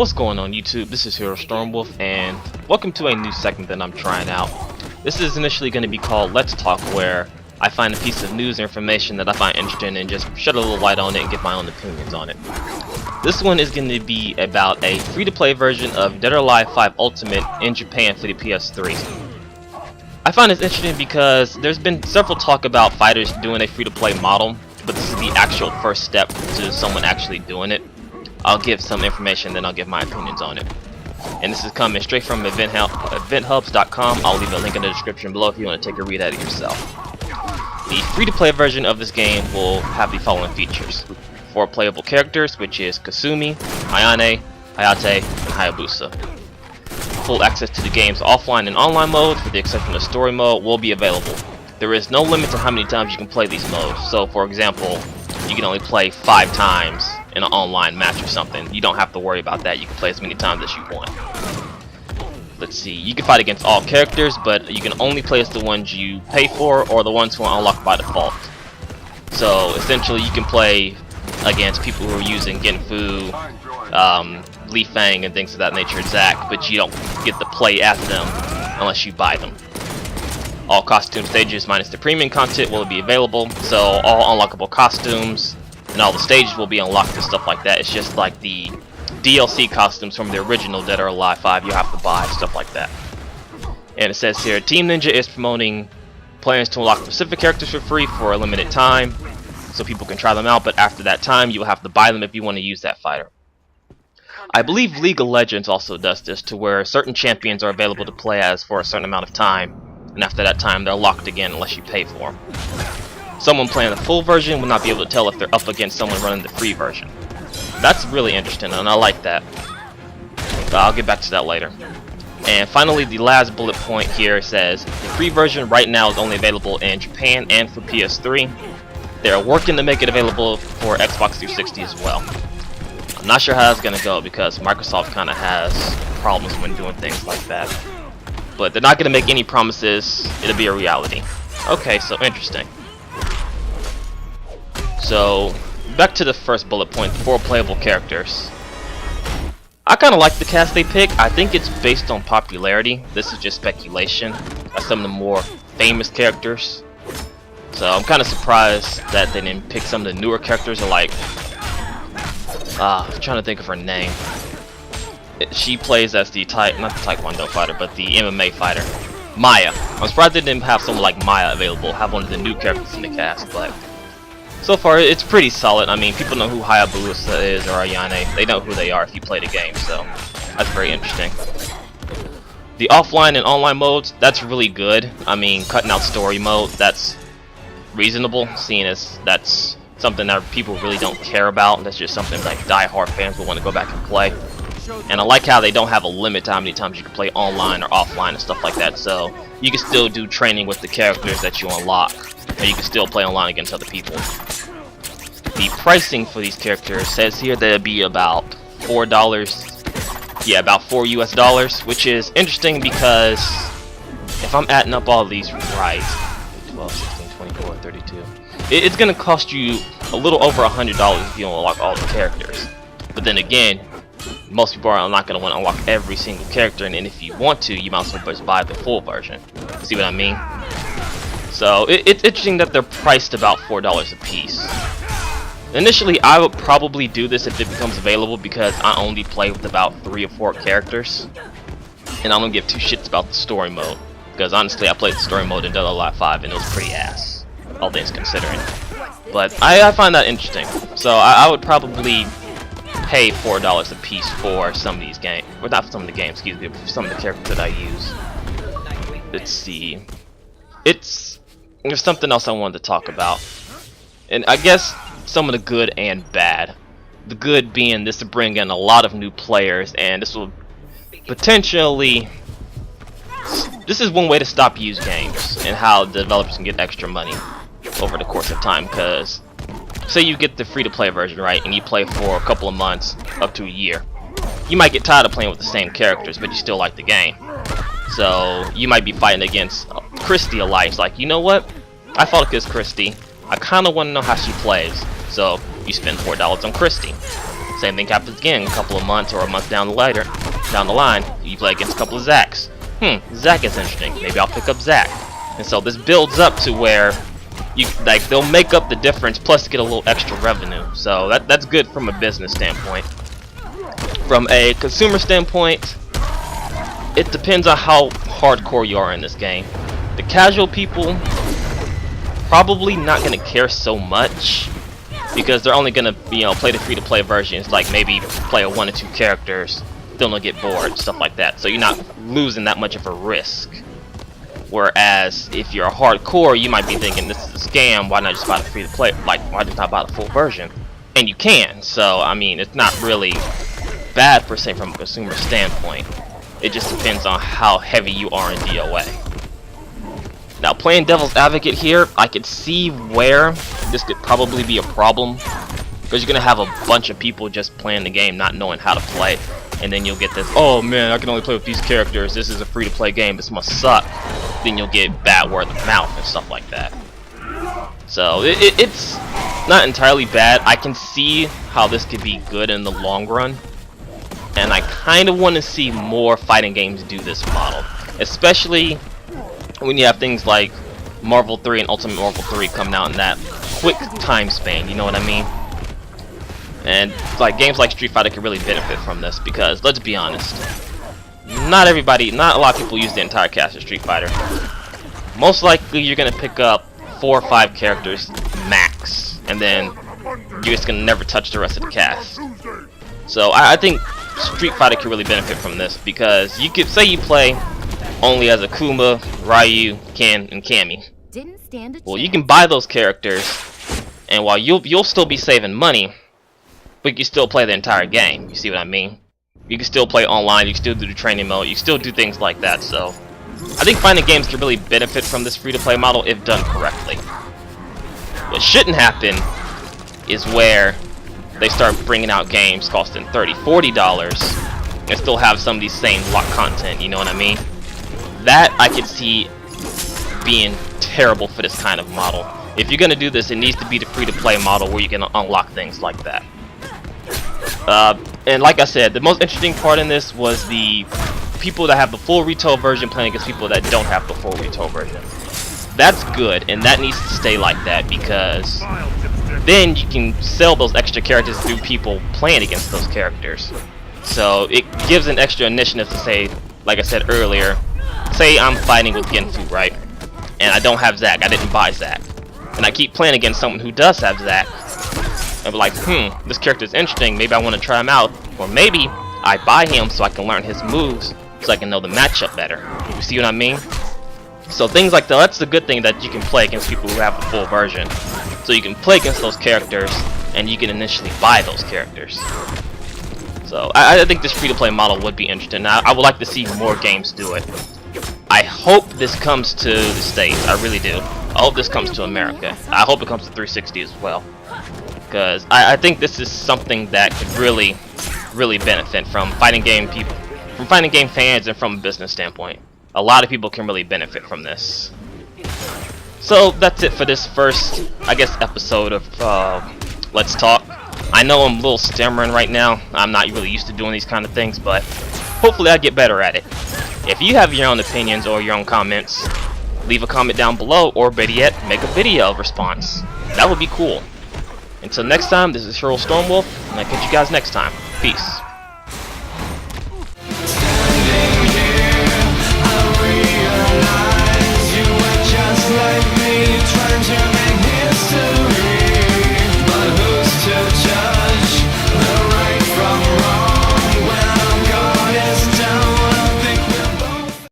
What's going on YouTube? This is Hero Stormwolf and welcome to a new segment that I'm trying out. This is initially going to be called Let's Talk, where I find a piece of news or information that I find interesting and just shed a little light on it and give my own opinions on it. This one is going to be about a free-to-play version of Dead or Alive 5 Ultimate in Japan for the PS3. I find this interesting because there's been several talk about fighters doing a free-to-play model, but this is the actual first step to someone actually doing it. I'll give some information, then I'll give my opinions on it. And this is coming straight from eventhubs.com. I'll leave a link in the description below if you want to take a read at it yourself. The free-to-play version of this game will have the following features: 4 playable characters, which is Kasumi, Ayane, Hayate, and Hayabusa. Full access to the game's offline and online modes, with the exception of story mode, will be available. There is no limit to how many times you can play these modes. So, for example, you can only play 5 times in an online match or something. You don't have to worry about that. You can play as many times as you want. Let's see, you can fight against all characters, but you can only play as the ones you pay for or the ones who are unlocked by default. So essentially you can play against people who are using Genfu, Li Fang and things of that nature, Zack, but you don't get to play as them unless you buy them. All costume stages minus the premium content will be available, so all unlockable costumes and all the stages will be unlocked and stuff like that. It's just like the DLC costumes from the original Dead or Alive 5 you have to buy, stuff like that. And it says here, Team Ninja is promoting plans to unlock specific characters for free for a limited time, so people can try them out, but after that time you'll have to buy them if you want to use that fighter. I believe League of Legends also does this, to where certain champions are available to play as for a certain amount of time, and after that time they're locked again unless you pay for them. Someone playing the full version will not be able to tell if they're up against someone running the free version. That's really interesting, and I like that. But I'll get back to that later. And finally, the last bullet point here says the free version right now is only available in Japan and for PS3. They're working to make it available for Xbox 360 as well. I'm not sure how that's going to go because Microsoft kind of has problems when doing things like that. But they're not going to make any promises. It'll be a reality. Okay, so interesting. So, back to the first bullet point, the 4 playable characters. I kind of like the cast they pick. I think it's based on popularity. This is just speculation. That's some of the more famous characters. So I'm kind of surprised that they didn't pick some of the newer characters, like I'm trying to think of her name. She plays as the not the Taekwondo fighter, but the MMA fighter, Maya. I'm surprised they didn't have someone like Maya available, have one of the new characters in the cast, but so far it's pretty solid. I mean, people know who Hayabusa is or Ayane. They know who they are if you play the game, so that's very interesting. The offline and online modes, that's really good. I mean, cutting out story mode, that's reasonable, seeing as that's something that people really don't care about. That's just something like die-hard fans will want to go back and play. And I like how they don't have a limit to how many times you can play online or offline and stuff like that, so you can still do training with the characters that you unlock, and you can still play online against other people. The pricing for these characters says here that it'd be about $4. Yeah, about $4 US, which is interesting because if I'm adding up all these right, 12, 16, 24, 32, it's gonna cost you a little over $100 if you unlock all the characters. But then again, most people are not going to want to unlock every single character, and if you want to, you might as well just buy the full version. See what I mean? So it's interesting that they're priced about $4 a piece. Initially, I would probably do this if it becomes available because I only play with about 3 or 4 characters, and I don't give 2 shits about the story mode. Because honestly, I played the story mode in Dead or Alive 5, and it was pretty ass, all things considering. But I find that interesting, so I would probably pay $4 a piece for some of these games, or not for some of the games, excuse me, but for some of the characters that I use. Let's see. There's something else I wanted to talk about, and I guess some of the good and bad. The good being this will bring in a lot of new players, and this will potentially. This is one way to stop used games and how the developers can get extra money over the course of time, because say you get the free-to-play version, right, and you play for a couple of months, up to a year. You might get tired of playing with the same characters, but you still like the game. So, you might be fighting against Christy a lot. It's like, you know what? I fought against Christy. I kind of want to know how she plays. So, you spend $4 on Christy. Same thing happens again a couple of months or a month down the line. You play against a couple of Zacks. Zack is interesting. Maybe I'll pick up Zack. And so this builds up to where they'll make up the difference plus get a little extra revenue. So that's good from a business standpoint. From a consumer standpoint, it depends on how hardcore you are in this game. The casual people probably not gonna care so much because they're only gonna play the free-to-play versions, like maybe play 1 or 2 characters, then they'll get bored, stuff like that. So you're not losing that much of a risk. Whereas if you're hardcore, you might be thinking this is a scam. Why not just buy the free-to-play? Like, why just not buy the full version? And you can. So I mean, it's not really bad per se from a consumer standpoint. It just depends on how heavy you are in DOA. Now, playing devil's advocate here, I could see where this could probably be a problem, because you're gonna have a bunch of people just playing the game not knowing how to play, and then you'll get this, oh man, I can only play with these characters, this is a free-to-play game, this must suck. Then you'll get bad word of mouth and stuff like that. So it's not entirely bad. I can see how this could be good in the long run, and I kind of want to see more fighting games do this model, especially when you have things like Marvel 3 and Ultimate Marvel 3 coming out in that quick time span, you know what I mean? And like games like Street Fighter can really benefit from this, because let's be honest, not a lot of people use the entire cast of Street Fighter. Most likely you're gonna pick up 4 or 5 characters max, and then you're just gonna never touch the rest of the cast. So I think Street Fighter can really benefit from this, because you could say you play only as Akuma, Ryu, Ken, and Cammy. Well, you can buy those characters, and while you'll still be saving money, but you can still play the entire game. You see what I mean? You can still play online, you can still do the training mode, you can still do things like that. So I think fighting games can really benefit from this free-to-play model if done correctly. What shouldn't happen is where they start bringing out games costing $30, $40 and still have some of these same lock content, you know what I mean? That I could see being terrible for this kind of model. If you're gonna do this, it needs to be the free-to-play model where you can unlock things like that. And like I said, the most interesting part in this was the people that have the full retail version playing against people that don't have the full retail version. That's good, and that needs to stay like that, because then you can sell those extra characters through people playing against those characters. So it gives an extra initiative to say, like I said earlier, say I'm fighting with Genfu, right? And I don't have Zack, I didn't buy Zack. And I keep playing against someone who does have Zack. And be like, this character's interesting, maybe I want to try him out. Or maybe I buy him so I can learn his moves, so I can know the matchup better. You see what I mean? So things like that, that's the good thing, that you can play against people who have the full version. So you can play against those characters, and you can initially buy those characters. So I think this free-to-play model would be interesting. Now, I would like to see more games do it. I hope this comes to the States, I really do. I hope this comes to America. I hope it comes to 360 as well. Because I think this is something that could really benefit from fighting game people, from fighting game fans, and from a business standpoint. A lot of people can really benefit from this. So that's it for this first, I guess, episode of Let's Talk. I know I'm a little stammering right now. I'm not really used to doing these kind of things, but hopefully I get better at it. If you have your own opinions or your own comments, leave a comment down below, or better yet, make a video response. That would be cool. Until next time, this is Hero Stormwolf, and I'll catch you guys next time. Peace.